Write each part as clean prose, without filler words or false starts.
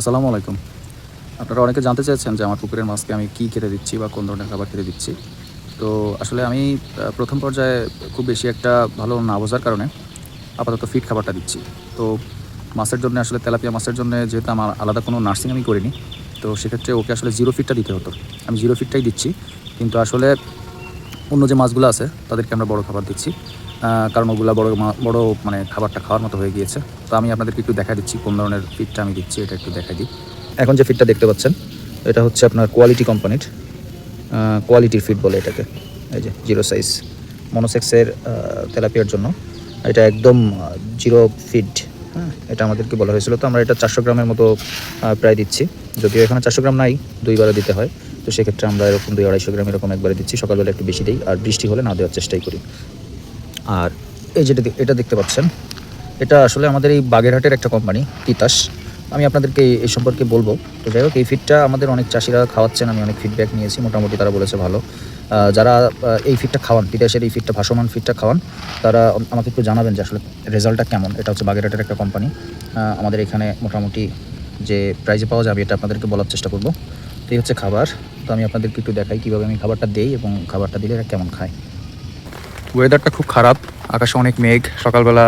আসসালামু আলাইকুম। আপনারা অনেকে জানতে চেয়েছেন যে আমার পুকুরের মাছকে আমি কী খেতে দিচ্ছি বা কোন ধরনের খাবার খেতে দিচ্ছি। তো আসলে আমি প্রথম পর্যায়ে খুব বেশি একটা ভালো না বোঝার কারণে আপাতত ফিড খাবারটা দিচ্ছি। তো মাছের জন্যে আসলে তেলাপিয়া মাছের জন্যে যেহেতু আমার আলাদা কোনো নার্সিং আমি করিনি, তো সেক্ষেত্রে ওকে আসলে জিরো ফিডটা দিতে হতো। আমি জিরো ফিডটাই দিচ্ছি। কিন্তু আসলে অন্য যে মাছগুলো আছে তাদেরকে আমরা বড় খাবার দিচ্ছি। কারণ ওগুলা বড় মানে খাবারটা খাওয়ার মতো হয়ে গিয়েছে। তো আমি আপনাদেরকে একটু দেখায় দিচ্ছি কোন ধরনের ফিডটা আমি দিচ্ছি, এটা একটু দেখাই দিই। এখন যে ফিডটা দেখতে পাচ্ছেন এটা হচ্ছে আপনার কোয়ালিটি কোম্পানির কোয়ালিটির ফিড বলে এটাকে। এই যে জিরো সাইজ মনোসেক্সের তেলাপিয়ার জন্য এটা একদম জিরো ফিড। হ্যাঁ, এটা আমাদেরকে বলা হয়েছিল। তো আমরা এটা 400 গ্রামের মতো প্রায় দিচ্ছি। যদিও এখানে 400 গ্রাম নাই, 2বারে দিতে হয়। তো সেক্ষেত্রে আমরা এরকম 200-250 গ্রাম এরকম একবারে দিচ্ছি। সকালবেলা একটু বেশি দিই, আর বৃষ্টি হলে না দেওয়ার চেষ্টাই করি। আর এই যেটা এটা দেখতে পাচ্ছেন, এটা আসলে আমাদের এই বাগেরহাটের একটা কোম্পানি তিতাস। আমি আপনাদেরকে এই সম্পর্কে বলবো। তো যাই হোক, এই ফিডটা আমাদের অনেক চাষিরা খাওয়াচ্ছেন, আমি অনেক ফিডব্যাক নিয়েছি, মোটামুটি তারা বলেছে ভালো। যারা এই ফিডটা খাওয়ান, তিতাসের এই ফিডটা ভাসমান ফিডটা খাওয়ান, তারা আমাকে একটু জানাবেন যে আসলে রেজাল্টটা কেমন। এটা হচ্ছে বাগেরহাটের একটা কোম্পানি, আমাদের এখানে মোটামুটি যে প্রাইজে পাওয়া যাবে এটা আপনাদেরকে বলার চেষ্টা করব। তো এই হচ্ছে খাবার। তো আমি আপনাদেরকে একটু দেখাই কীভাবে আমি খাবারটা দিই এবং খাবারটা দিলে এরা কেমন খায়। ওয়েদারটা খুব খারাপ, আকাশে অনেক মেঘ। সকালবেলা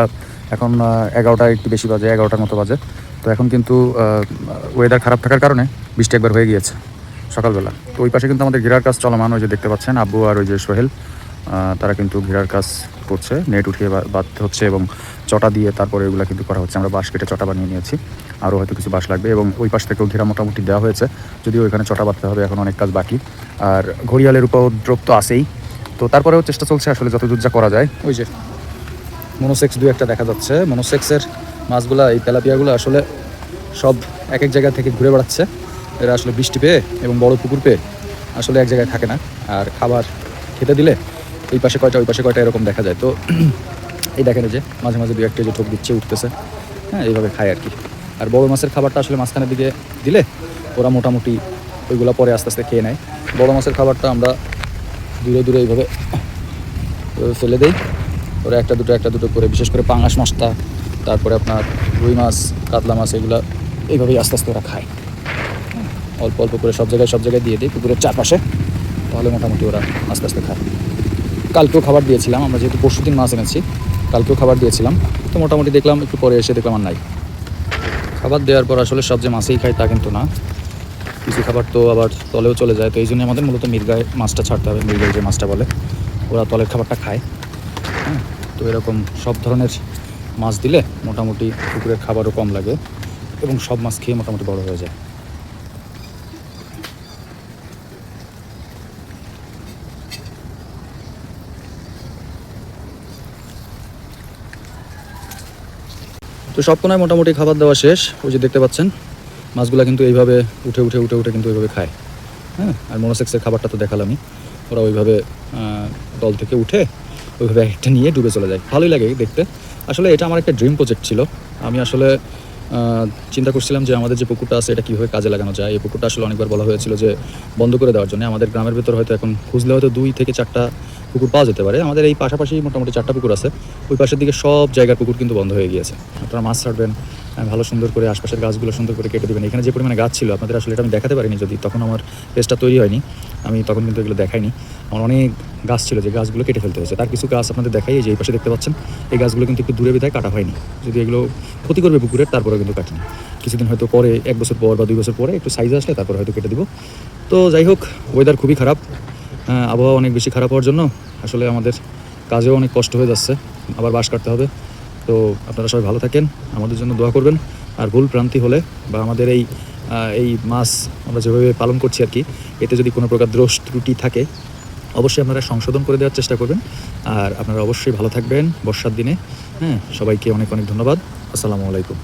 এখন 11টা একটু বেশি বাজে, 11টার মতো বাজে। তো এখন কিন্তু ওয়েদার খারাপ থাকার কারণে বৃষ্টি একবার হয়ে গিয়েছে সকালবেলা। তো ওই পাশে কিন্তু আমাদের ঘেরার কাজ চলমান, ওই যে দেখতে পাচ্ছেন আব্বু আর ওই যে সোহেল, তারা কিন্তু ঘেরার কাজ করছে। নেট উঠিয়ে বাঁধতে হচ্ছে এবং চটা দিয়ে তারপরে ওইগুলো কিন্তু করা হচ্ছে। আমরা বাঁশ কেটে চটা বানিয়ে নিয়েছি, আরও হয়তো কিছু বাঁশ লাগবে। এবং ওই পাশ থেকেও ঘেরা মোটামুটি দেওয়া হয়েছে, যদিও ওইখানে চটা বাঁধতে হবে, এখন অনেক কাজ বাকি। আর ঘড়িয়ালের উপদ্রব তো আছেই। তো তারপরেও চেষ্টা চলছে আসলে যতদূর যা করা যায়। ওই যে মনোসেক্স 2-1টা দেখা যাচ্ছে। মনোসেক্সের মাছগুলা, এই তেলাপিয়াগুলো আসলে সব এক এক জায়গা থেকে ঘুরে বেড়াচ্ছে। এরা আসলে বৃষ্টি পেয়ে এবং বড় পুকুর পেয়ে আসলে এক জায়গায় থাকে না। আর খাবার খেতে দিলে এই পাশে কয়টা ওই পাশে কয়টা এরকম দেখা যায়। তো এই দেখেন যে মাঝে মাঝে 2-1টা যে ঠোক দিচ্ছে, উঠতেছে। হ্যাঁ, এইভাবে খায় আর কি। আর বড় মাছের খাবারটা আসলে মাঝখানের দিকে দিলে ওরা মোটামুটি ওইগুলো পরে আস্তে আস্তে খেয়ে নেয়। বড় মাছের খাবারটা আমরা দূরে দূরে এইভাবে ফেলে দেই। ওরা একটা দুটো করে, বিশেষ করে পাঙাশ মাছটা, তারপরে আপনার রুই মাছ, কাতলা মাছ, এগুলো এইভাবেই আস্তে আস্তে ওরা খায়। অল্প অল্প করে সব জায়গায় দিয়ে দিই পুকুরের চারপাশে, তাহলে মোটামুটি ওরা আস্তে আস্তে খায়। কালকেও খাবার দিয়েছিলাম আমরা, যেহেতু পরশুদিন মাছ এনেছি, কালকেও খাবার দিয়েছিলাম। তো মোটামুটি দেখলাম একটু পরে এসে দেখলাম আর নাই। খাবার দেওয়ার পর আসলে সব যে মাছেই খায় তা কিন্তু না, কিছু খাবার তো আবার তলেও চলে যায়। তো এই জন্য আমাদের মূলত মৃগায় মাছটা ছাড়তে হবে। মৃগায় যে মাছটা বলে, ওরা তলের খাবারটা খায়। হ্যাঁ, তো এরকম সব ধরনের মাছ দিলে মোটামুটি পুকুরের খাবারও কম লাগে এবং সব মাছ খেয়ে মোটামুটি বড় হয়ে যায়। তো সব কোনায় মোটামুটি খাবার দেওয়া শেষ। ওই যে দেখতে পাচ্ছেন মাছগুলো কিন্তু এইভাবে উঠে কিন্তু ওইভাবে খায়। হ্যাঁ, আর মনোসেক্সের খাবারটা তো দেখালামই। ওরা ওইভাবে দল থেকে উঠে ওইভাবে একটা নিয়ে ডুবে চলে যায়। ভালোই লাগে দেখতে। আসলে এটা আমার একটা ড্রিম প্রজেক্ট ছিল। আমি আসলে চিন্তা করছিলাম যে আমাদের যে পুকুরটা আছে এটা কীভাবে কাজে লাগানো যায়। এই পুকুরটা আসলে অনেকবার বলা হয়েছিল যে বন্ধ করে দেওয়ার জন্য। আমাদের গ্রামের ভেতর হয়তো এখন খুঁজলে হয়তো 2 থেকে 4টা পুকুর পাওয়া যেতে পারে। আমাদের এই পাশাপাশি মোটামুটি 4টা পুকুর আছে। ওই পাশের দিকে সব জায়গার পুকুর কিন্তু বন্ধ হয়ে গিয়েছে। আপনারা মাছ ছাড়বেন, ভালো সুন্দর করে আশপাশের গাছগুলো সুন্দর করে কেটে দেবেন। এখানে যে পরিমাণে গাছ ছিল আপনাদের আসলে এটা আমি দেখাতে পারিনি, যদি তখন আমার পেজটা তৈরি হয়নি। আমি তখন কিন্তু এগুলো দেখাইনি। আমার অনেক গাছ ছিল যে গাছগুলো কেটে ফেলতে হয়েছে। তার কিছু গাছ আপনাদের দেখাই, যে এই পাশে দেখতে পাচ্ছেন, এই গাছগুলো কিন্তু একটু দূরে বিধায় কাটা হয়নি। যদি এগুলো ক্ষতি করবে পুকুরের, তারপরেও কিন্তু কাটিনি। কিছুদিন হয়তো পরে, 1 বছর পর বা 2 বছর পরে একটু সাইজ আসলে তারপরে হয়তো কেটে দিব। তো যাই হোক, ওয়েদার খুবই খারাপ, আবহাওয়া অনেক বেশি খারাপ হওয়ার জন্য আসলে আমাদের কাজেও অনেক কষ্ট হয়ে যাচ্ছে, আবার বাঁশ কাটতে হবে। তো আপনারা সবাই ভালো থাকেন, আমাদের জন্য দোয়া করবেন। আর ভুল ভ্রান্তি হলে বা আমাদের এই মাছ আমরা যেভাবে পালন করছি আর কি, এতে যদি কোনো প্রকার দোষ ত্রুটি থাকে অবশ্যই আপনারা সংশোধন করে দেওয়ার চেষ্টা করবেন। আর আপনারা অবশ্যই ভালো থাকবেন বর্ষার দিনে। হ্যাঁ, সবাইকে অনেক অনেক ধন্যবাদ। আসসালামু আলাইকুম।